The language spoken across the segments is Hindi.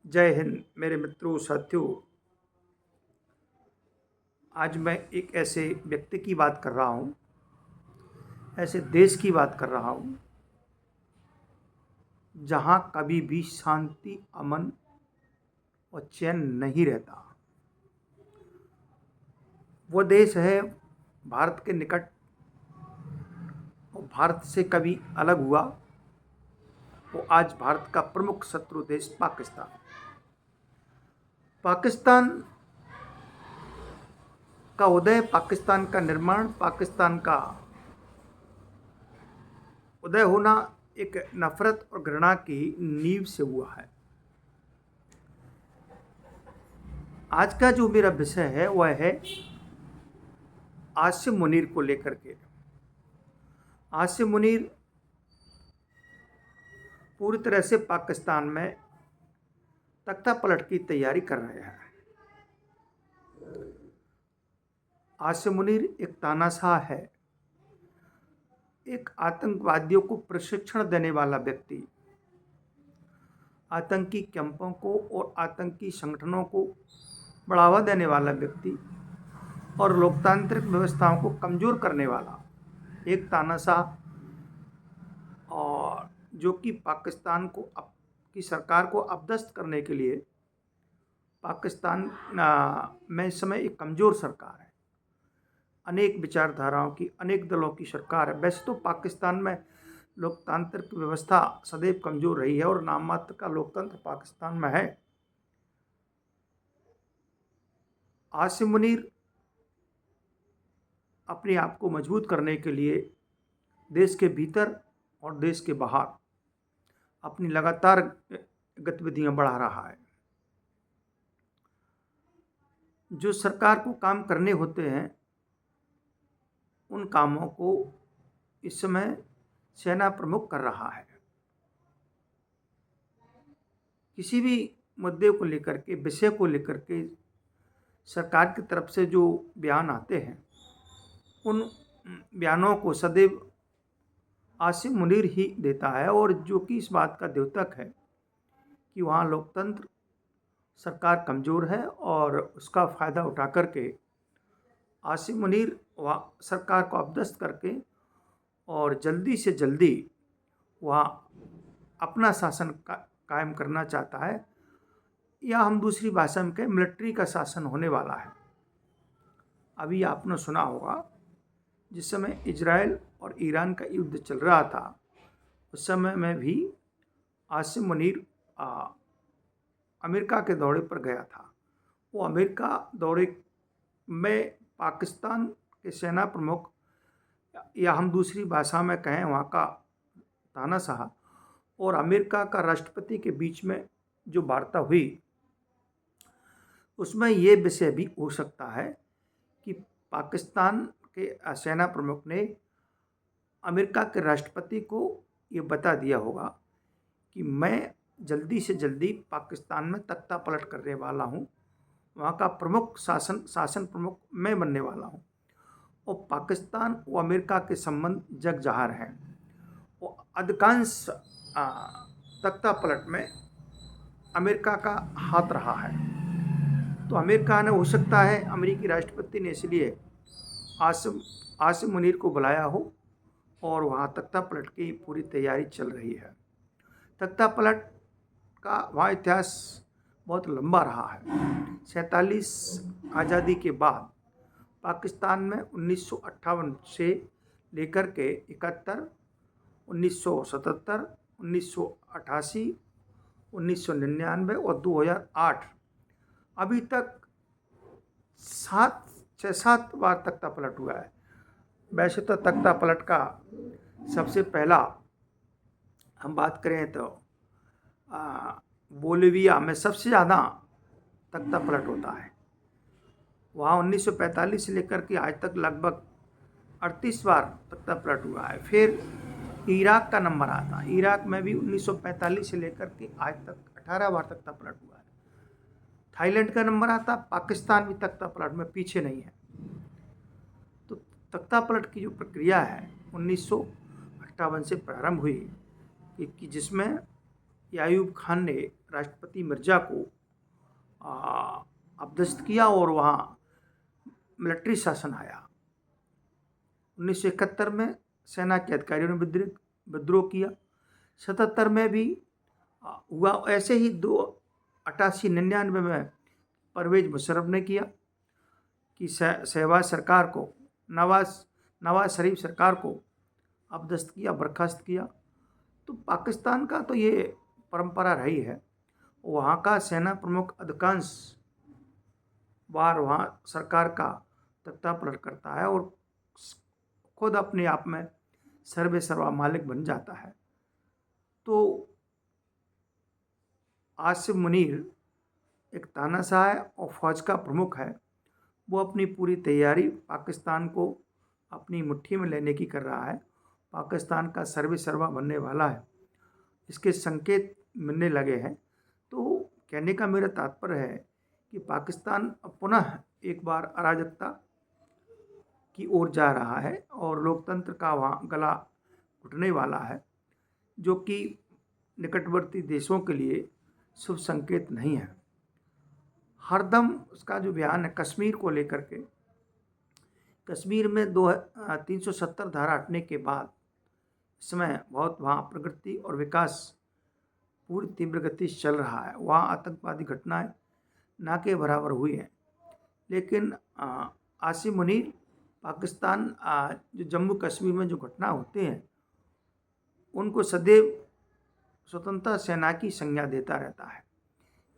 जय हिंद मेरे मित्रों साथियों। आज मैं एक ऐसे व्यक्ति की बात कर रहा हूँ, ऐसे देश की बात कर रहा हूँ जहाँ कभी भी शांति, अमन और चैन नहीं रहता। वो देश है भारत के निकट और भारत से कभी अलग हुआ। वो आज भारत का प्रमुख शत्रु देश पाकिस्तान। पाकिस्तान का उदय, पाकिस्तान का निर्माण, पाकिस्तान का उदय होना एक नफरत और घृणा की नींव से हुआ है। आज का जो मेरा विषय है वह है आसिम मुनीर को लेकर के। आसिम मुनीर पूरी तरह से पाकिस्तान में तख्ता पलट की तैयारी कर रहे हैं। आसिम मुनीर एक तानाशाह है, एक आतंकवादियों को प्रशिक्षण देने वाला व्यक्ति, आतंकी कैंपों को और आतंकी संगठनों को बढ़ावा देने वाला व्यक्ति और लोकतांत्रिक व्यवस्थाओं को कमजोर करने वाला एक तानाशाह, और जो कि पाकिस्तान को की सरकार को अपदस्थ करने के लिए पाकिस्तान में इस समय एक कमज़ोर सरकार है। अनेक विचारधाराओं की, अनेक दलों की सरकार है। वैसे तो पाकिस्तान में लोकतांत्रिक व्यवस्था सदैव कमज़ोर रही है और नाम मात्र का लोकतंत्र पाकिस्तान में है। आसिम मुनीर अपने आप को मजबूत करने के लिए देश के भीतर और देश के बाहर अपनी लगातार गतिविधियां बढ़ा रहा है। जो सरकार को काम करने होते हैं उन कामों को इस समय सेना प्रमुख कर रहा है। किसी भी मुद्दे को लेकर के, विषय को लेकर के सरकार की तरफ से जो बयान आते हैं उन बयानों को सदैव आसिम मुनीर ही देता है, और जो कि इस बात का द्योतक है कि वहाँ लोकतंत्र सरकार कमज़ोर है और उसका फ़ायदा उठा करके आसिम मुनीर वहाँ सरकार को अपदस्थ करके और जल्दी से जल्दी वहाँ अपना शासन कायम करना चाहता है, या हम दूसरी भाषा में कहें मिलिट्री का शासन होने वाला है। अभी आपने सुना होगा जिस समय इजराइल और ईरान का युद्ध चल रहा था उस समय में भी आसिम मुनीर अमेरिका के दौरे पर गया था। वो अमेरिका दौरे में पाकिस्तान के सेना प्रमुख, या हम दूसरी भाषा में कहें वहाँ का तानाशाह, और अमेरिका का राष्ट्रपति के बीच में जो वार्ता हुई उसमें ये विषय भी हो सकता है कि पाकिस्तान के सेना प्रमुख ने अमेरिका के राष्ट्रपति को ये बता दिया होगा कि मैं जल्दी से जल्दी पाकिस्तान में तख्ता पलट करने वाला हूँ, वहाँ का प्रमुख शासन प्रमुख मैं बनने वाला हूँ। और पाकिस्तान व अमेरिका के संबंध जग जाहिर हैं। वो अधिकांश तख्ता पलट में अमेरिका का हाथ रहा है। तो अमेरिका ने, हो सकता है अमेरिकी राष्ट्रपति ने इसलिए आसिम मुनीर को बुलाया हो और वहाँ तख्ता पलट की पूरी तैयारी चल रही है। तख्ता पलट का वहाँ इतिहास बहुत लंबा रहा है। 47 आज़ादी के बाद पाकिस्तान में 1958 से लेकर के 71, 1977, 1988, 1999 और 2008 अभी तक 6-7 बार तख्ता पलट हुआ है। वैसे तो तख्ता पलट का सबसे पहला हम बात करें तो बोलिविया में सबसे ज़्यादा तख्ता पलट होता है। वहाँ 1945 से लेकर के आज तक लगभग 38 बार तख्ता पलट हुआ है। फिर इराक का नंबर आता है। इराक में भी 1945 से लेकर के आज तक 18 बार तख्ता पलट हुआ है। थाईलैंड का नंबर आता, पाकिस्तान भी तख्ता पलट में पीछे नहीं है। तो तख्ता पलट की जो प्रक्रिया है 1958 से प्रारंभ हुई कि जिसमें यायूब खान ने राष्ट्रपति मिर्जा को अपदस्थ किया और वहाँ मिलिट्री शासन आया। 1971 में सेना के अधिकारियों ने विद्रोह किया। 77 में भी हुआ। ऐसे ही 88-99 में परवेज मुशर्रफ ने किया कि शहबाज सरकार को, नवाज शरीफ सरकार को अपदस्थ किया, बर्खास्त किया। तो पाकिस्तान का तो ये परंपरा रही है। वहाँ का सेना प्रमुख अधिकांश बार वहाँ सरकार का तख्ता पलट करता है और खुद अपने आप में सर्वे सर्वा मालिक बन जाता है। तो आसिम मुनीर एक तानाशाह है और फौज का प्रमुख है। वो अपनी पूरी तैयारी पाकिस्तान को अपनी मुट्ठी में लेने की कर रहा है। पाकिस्तान का सर्वे सर्वा बनने वाला है, इसके संकेत मिलने लगे हैं। तो कहने का मेरा तात्पर्य है कि पाकिस्तान अब पुनः एक बार अराजकता की ओर जा रहा है और लोकतंत्र का वहाँ गला घुटने वाला है, जो कि निकटवर्ती देशों के लिए शुभ संकेत नहीं है। हरदम उसका जो बयान है कश्मीर को लेकर के, कश्मीर में 370 धारा हटने के बाद इस समय बहुत वहाँ प्रगति और विकास पूरी तीव्र गति से चल रहा है। वहाँ आतंकवादी घटनाएं ना के बराबर हुई हैं। लेकिन आसिम मुनीर पाकिस्तान जो जम्मू कश्मीर में जो घटना होते हैं उनको सदैव स्वतंत्रता सेना की संज्ञा देता रहता है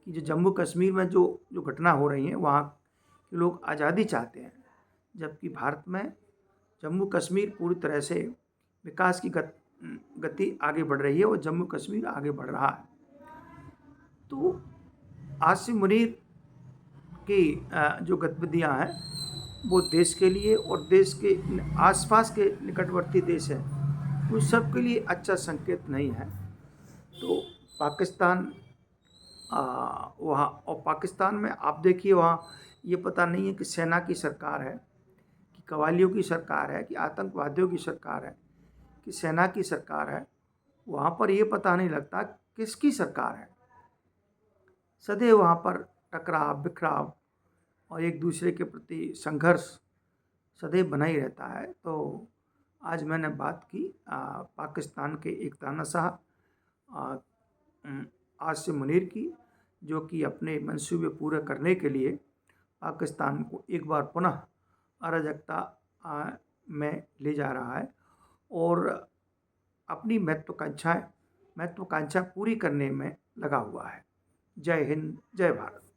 कि जो जम्मू कश्मीर में जो घटना हो रही है वहाँ के लोग आज़ादी चाहते हैं, जबकि भारत में जम्मू कश्मीर पूरी तरह से विकास की गति आगे बढ़ रही है और जम्मू कश्मीर आगे बढ़ रहा है। तो आसिम मुनीर की जो गतिविधियाँ हैं वो देश के लिए और देश के आसपास के निकटवर्ती देश हैं उन सब के लिए अच्छा संकेत नहीं है। तो पाकिस्तान वहाँ, और पाकिस्तान में आप देखिए वहाँ ये पता नहीं है कि सेना की सरकार है कि कवालियों की सरकार है कि आतंकवादियों की सरकार है कि सेना की सरकार है। वहाँ पर ये पता नहीं लगता किसकी सरकार है। सदैव वहाँ पर टकराव बिखराव और एक दूसरे के प्रति संघर्ष सदैव बना ही रहता है। तो आज मैंने बात की पाकिस्तान के एक तानाशाह आसिम मुनीर की, जो कि अपने मंसूबे पूरे करने के लिए पाकिस्तान को एक बार पुनः अराजकता में ले जा रहा है और अपनी महत्वाकांक्षा पूरी करने में लगा हुआ है। जय हिंद, जय भारत।